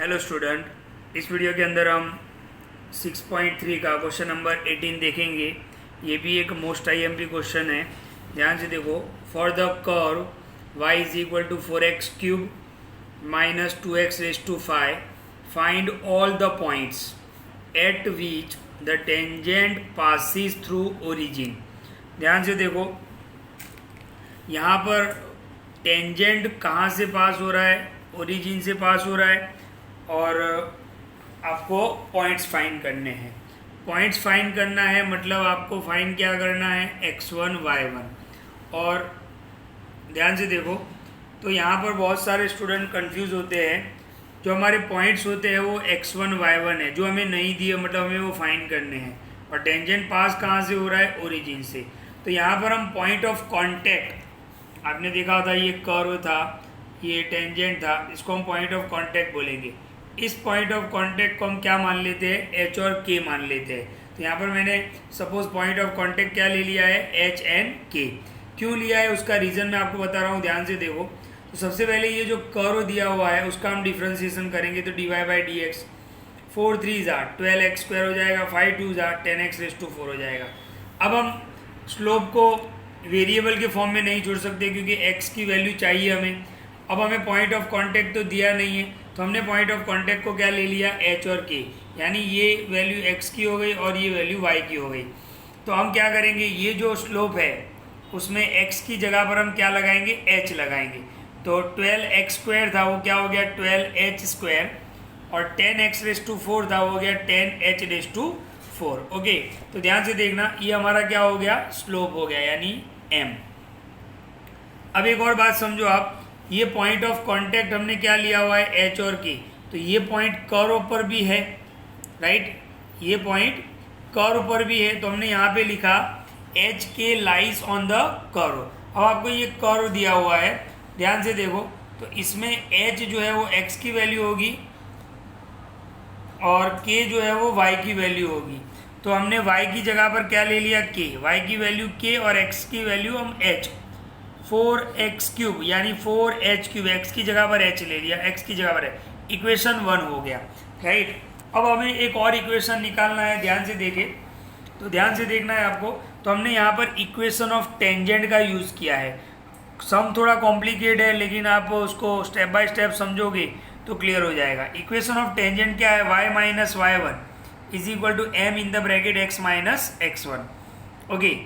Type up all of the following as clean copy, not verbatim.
Hello student, इस video के अंदर हम 6.3 का क्वेश्चन नंबर 18 देखेंगे। ये भी एक मोस्ट आईएमपी क्वेश्चन है। ध्यान से देखो। For the curve y is equal to 4x cube minus 2x raise to 5 find all the points at which the tangent passes through origin. ध्यान से देखो, यहाँ पर टेंजेंट कहाँ से पास हो रहा है? ओरिजिन से पास हो रहा है और आपको पॉइंट्स फाइंड करने हैं। पॉइंट्स फाइंड करना है मतलब आपको फाइंड क्या करना है? x1 y1। और ध्यान से देखो, तो यहाँ पर बहुत सारे स्टूडेंट कंफ्यूज होते हैं। जो हमारे पॉइंट्स होते हैं वो x1 y1 है, जो हमें नहीं दिए, मतलब हमें वो फाइंड करने हैं। और टेंजेंट पास कहाँ से हो रहा है? ओरिजिन से। तो यहाँ पर हम पॉइंट ऑफ कॉन्टैक्ट, आपने देखा था ये कर्व था, ये टेंजेंट था, इसको हम पॉइंट ऑफ कांटेक्ट बोलेंगे। इस पॉइंट ऑफ कांटेक्ट को हम क्या मान लेते हैं? एच और के मान लेते हैं। तो यहाँ पर मैंने सपोज पॉइंट ऑफ कांटेक्ट क्या ले लिया है? एच एंड के। क्यों लिया है उसका रीज़न मैं आपको बता रहा हूँ, ध्यान से देखो। तो सबसे पहले ये जो कर्व दिया हुआ है उसका हम डिफ्रेंसिएशन करेंगे, तो d y by d x, 4 3 12x square हो जाएगा, 5 2 10x रेज टू 4 हो जाएगा। अब हम स्लोप को वेरिएबल के फॉर्म में नहीं छोड़ सकते क्योंकि x की वैल्यू चाहिए हमें। अब हमें पॉइंट ऑफ कांटेक्ट तो दिया नहीं है, तो हमने पॉइंट ऑफ कांटेक्ट को क्या ले लिया? h और k, यानी ये वैल्यू x की हो गई और ये वैल्यू y की हो गई। तो हम क्या करेंगे, ये जो स्लोप है उसमें x की जगह पर हम क्या लगाएंगे? h लगाएंगे। तो 12x स्क्वायर था वो क्या हो गया? 12h स्क्वायर, और 10x रेज टू 4 था वो हो गया 10h रेज टू 4। ओके, तो ध्यान से देखना, ये हमारा क्या हो गया? स्लोप हो गया, यानी m। अब एक और बात समझो आप, ये पॉइंट ऑफ कांटेक्ट हमने क्या लिया हुआ है? h और k। तो ये पॉइंट कर्व पर भी है, राइट? ये पॉइंट कर्व पर भी है, तो हमने यहाँ पे लिखा एच के लाइज ऑन द कर्व। अब आपको ये कर्व दिया हुआ है, ध्यान से देखो, तो इसमें h जो है वो x की वैल्यू होगी और k जो है वो y की वैल्यू होगी। तो हमने y की जगह पर क्या ले लिया? k। y की वैल्यू k और x की वैल्यू हम h, 4x क्यूब यानी 4h क्यूब, x की जगह पर h ले लिया, x की जगह पर है। इक्वेशन 1 हो गया, राइट? अब हमें एक और इक्वेशन निकालना है, ध्यान से देखें, तो ध्यान से देखना है आपको। तो हमने यहाँ पर इक्वेशन ऑफ टेंजेंट का यूज़ किया है। सम थोड़ा कॉम्प्लिकेट है, लेकिन आप उसको स्टेप बाय स्टेप समझोगे तो क्लियर हो जाएगा। इक्वेशन ऑफ टेंजेंट क्या है? y minus y1 is equal to m in the bracket x minus x1। Okay,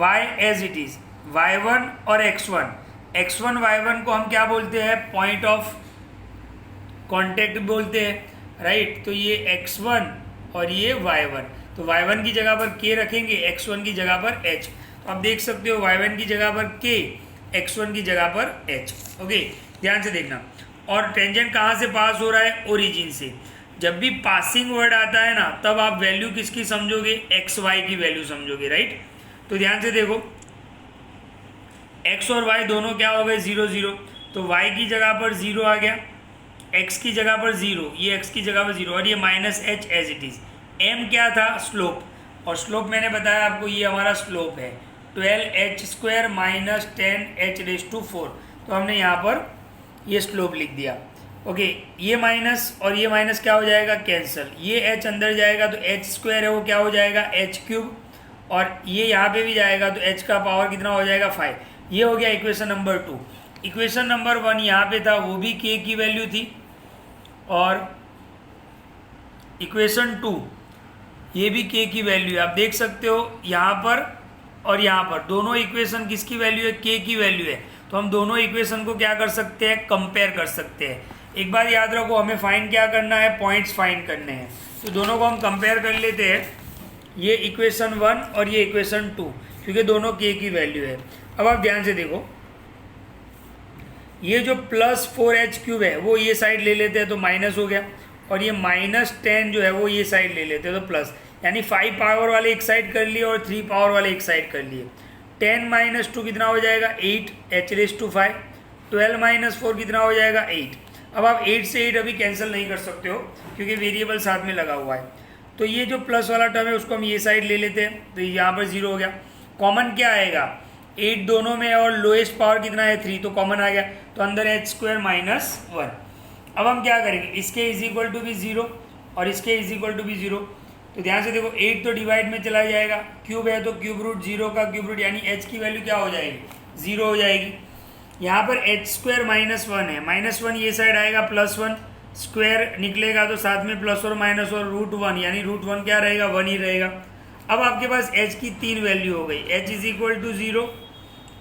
y as it is, y1 और x1 y1 को हम क्या बोलते हैं? पॉइंट ऑफ कांटेक्ट बोलते हैं, राइट? तो ये x1 और ये y1, तो y1 की जगह पर k रखेंगे, x1 की जगह पर h। तो आप देख सकते हो y1 की जगह पर k, x1 की जगह पर h। ओके, ध्यान से देखना। और टेंजेंट कहाँ से पास हो रहा है? ओरिजिन से। जब भी पासिंग वर्ड आता है ना, तब आप वैल्यू किसकी समझोगे? एक्स वाई की वैल्यू समझोगे, राइट? तो ध्यान से देखो, x और y दोनों क्या हो गए? 0 0। तो y की जगह पर 0 आ गया, x की जगह पर 0, ये x की जगह पर 0, और ये minus h as it is. m क्या था? स्लोप। और स्लोप मैंने बताया आपको, ये हमारा स्लोप है 12h square minus 10h raise to 4। तो हमने यहाँ पर ये स्लोप लिख दिया। ओके, ये माइनस और ये माइनस क्या हो जाएगा? कैंसिल। ये h अंदर जाएगा तो h स्क्वायर है वो क्या हो जाएगा? h क्यूब, और ये यहाँ पे भी जाएगा तो h का पावर कितना हो जाएगा? 5। ये हो गया इक्वेशन नंबर 2। इक्वेशन नंबर 1 यहाँ पे था, वो भी k की वैल्यू थी, और इक्वेशन 2 ये भी k की वैल्यू है। आप देख सकते हो यहाँ पर और यहाँ पर दोनों इक्वेशन किसकी वैल्यू है? k की वैल्यू है। तो हम दोनों इक्वेशन को क्या कर सकते हैं? कंपेयर कर सकते हैं। एक बात याद रखो, हमें फाइंड क्या करना है? पॉइंट्स फाइंड करने हैं। तो दोनों को हम कंपेयर कर लेते हैं, ये इक्वेशन 1 और ये इक्वेशन 2, क्योंकि दोनों k की वैल्यू है। अब आप ध्यान से देखो, ये जो प्लस 4h क्यूब है वो ये साइड ले लेते हैं तो माइनस हो गया, और ये माइनस 10 जो है वो ये साइड ले लेते हैं तो प्लस, यानी 5 पावर वाले एक साइड कर लिए और 3 पावर वाले एक साइड कर लिए। 10 माइनस 2 कितना हो जाएगा? 8h raise to 5। 12 माइनस 4 कितना हो जाएगा? 8। अब आप 8 से 8 अभी कैंसिल नहीं कर सकते हो क्योंकि वेरिएबल साथ में लगा हुआ है। तो ये जो प्लस वाला टर्म है उसको हम ये साइड ले लेते हैं, तो यहाँ पर 0 हो गया। कॉमन क्या आएगा? 8 दोनों में, और लोएस्ट पावर कितना है? 3, तो कॉमन आ गया, तो अंदर h स्क्वायर माइनस 1। अब हम क्या करेंगे, इसके इज इक्वल टू भी 0 और इसके इज इक्वल टू भी 0। तो ध्यान से देखो 8 तो डिवाइड में चला जाएगा, क्यूब है तो क्यूब रूट 0 का क्यूब रूट, यानी h की वैल्यू क्या हो जाएगी, 0 हो जाएगी। यहाँ पर h स्क्वायर -1 है, -1 ये साइड आएगा, +1 स्क्वायर निकलेगा तो साथ में प्लस और माइनस और √1, यानी √1 क्या रहेगा, 1 ही रहेगा। अब आपके पास h की 3 वैल्यू हो गई, h is equal to 0,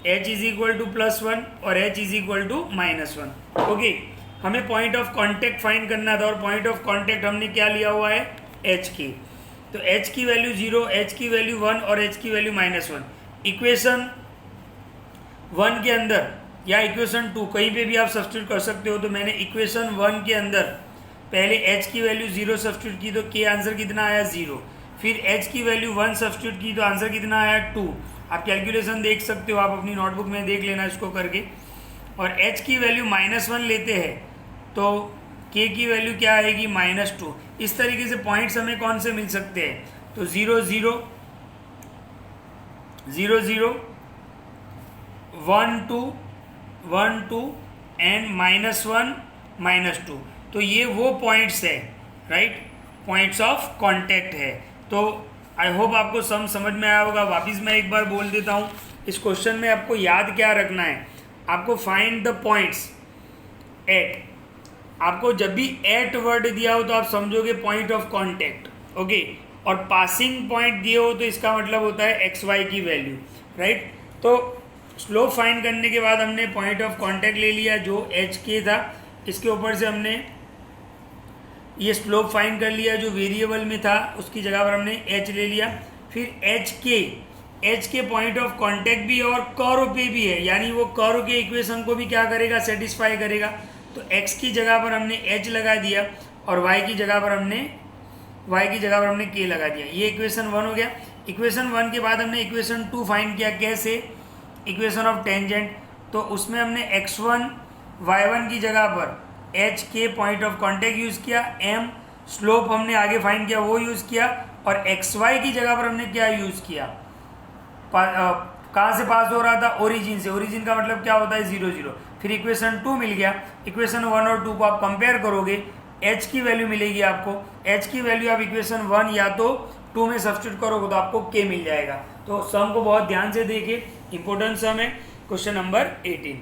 h is equal to +1 और h is equal to -1। Okay, हमें पॉइंट ऑफ कांटेक्ट फाइंड करना था और पॉइंट ऑफ कांटेक्ट हमने क्या लिया हुआ है, h की। तो h की वैल्यू 0, h की वैल्यू 1 और h की वैल्यू -1। इक्वेशन 1 के अंदर या इक्वेशन 2 कहीं पे भी आप सब्स्टिट्यूट कर सकते हो। तो मैंने इक्वेशन 1 के अंदर पहले h की वैल्यू 0 सब्स्टिट्यूट की तो k आंसर कितना आया, 0। फिर h की वैल्यू 1 सब्स्टिट्यूट की तो आंसर कितना आया, 2। आप कैलकुलेशन देख सकते हो, आप अपनी नोटबुक में देख लेना इसको करके। और h की वैल्यू -1 लेते हैं तो k की वैल्यू क्या आएगी, -2। इस तरीके से पॉइंट्स हमें कौन से मिल सकते हैं, तो 0 0 0 0 1 2 1 2 एंड -1 -2। तो ये वो पॉइंट्स है, राइट, पॉइंट्स ऑफ कांटेक्ट है। तो आई होप आपको समझ में आया होगा। वापिस मैं एक बार बोल देता हूँ, इस क्वेश्चन में आपको याद क्या रखना है, आपको फाइंड द पॉइंट्स एट। आपको जब भी एट वर्ड दिया हो तो आप समझोगे पॉइंट ऑफ कांटेक्ट, ओके। और पासिंग पॉइंट दिए हो तो इसका मतलब होता है एक्स वाई की वैल्यू, राइट। तो स्लोप फाइंड करने के बाद हमने पॉइंट ऑफ कांटेक्ट ले लिया जो एच के था, इसके ऊपर से हमने ये स्लोप फाइंड कर लिया जो वेरिएबल में था, उसकी जगह पर हमने एच ले लिया। फिर एच के पॉइंट ऑफ कांटेक्ट भी और कर्व पे भी है, यानी वो कर्व के इक्वेशन को भी क्या करेगा, सेटिस्फाई करेगा। तो x की जगह पर हमने h लगा दिया और y की जगह पर हमने k लगा दिया। ये इक्वेशन 1 हो गया। इक्वेशन 1 के बाद हमने इक्वेशन 2 फाइंड किया, कैसे, इक्वेशन ऑफ टेंजेंट। तो उसमें हमने x1 y1 की जगह पर h के पॉइंट ऑफ कांटेक्ट यूज़ किया, m स्लोप हमने आगे फाइंड किया वो यूज़ किया, और xy की जगह पर हमने क्या यूज़ किया, कहाँ से पास हो रहा था, ओरिजिन से। ओरिजिन का मतलब क्या होता है, 0 0। फिर इक्वेशन 2 मिल गया। इक्वेशन 1 और 2 को आप कंपेयर करोगे, h की वैल्यू मिलेगी आपको। h की वैल्यू आप इक्वेशन 1 या तो 2 में सब्स्टिट्यूट करोगे तो आपको k मिल जाएगा। तो सम को बहुत ध्यान से देखिए, इंपॉर्टेंट सम है, क्वेश्चन नंबर 18।